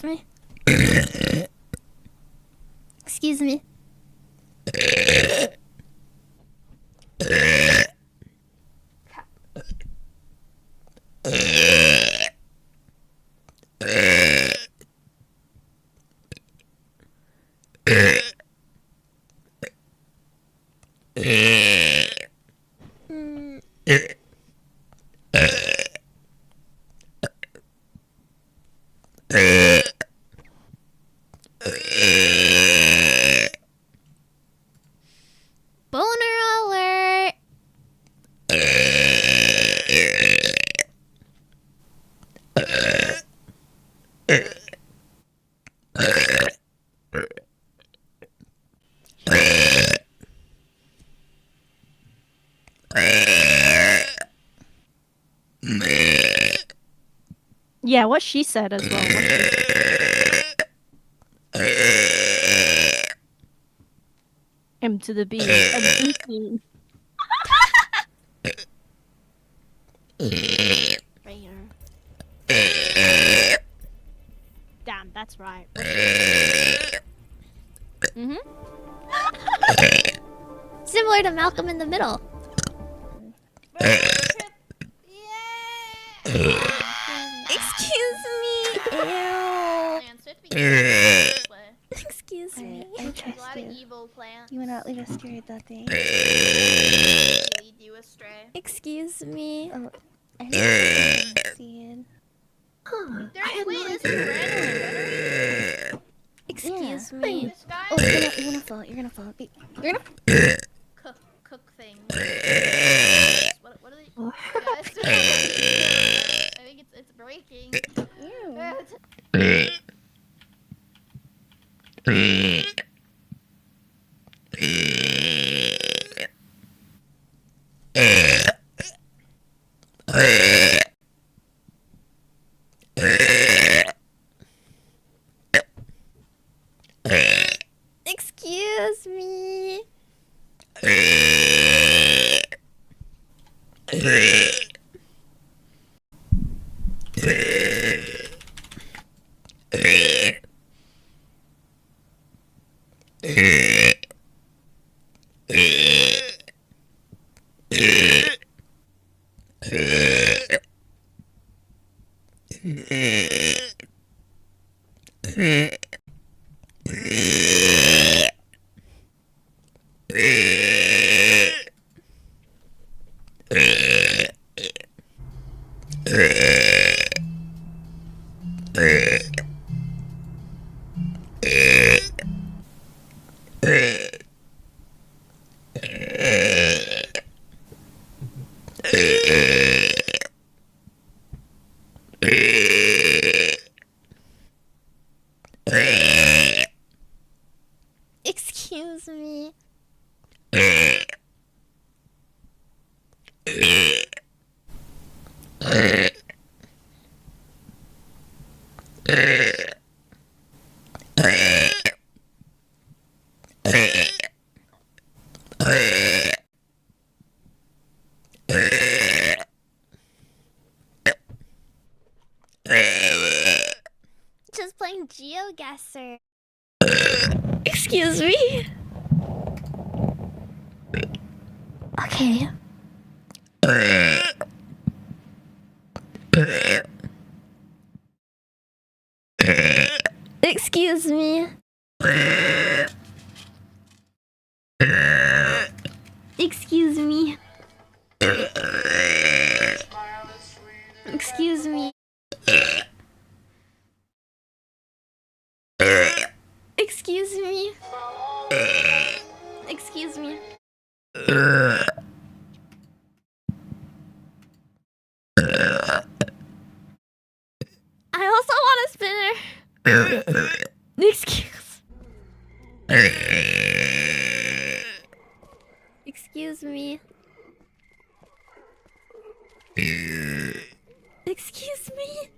Excuse me. Excuse me. Boner alert! Yeah, what she said as well. M to the B. A B. Damn, that's right. Similar to Malcolm in the Middle. Excuse me. Ew. Excuse me. I trust you. You were not lead us astray that day. Lead you astray. Excuse me. Oh, I didn't see it. Excuse me. This guy Oh, you're gonna fall. You're gonna fall. You're gonna. cook things. What are they? Guys, I think it's breaking. Excuse me. Excuse me. Just playing GeoGuessr. Excuse me. Okay. Excuse me. Excuse me. Excuse me. Excuse me. Excuse me. I also want a spinner. Excuse. Excuse me. Excuse me.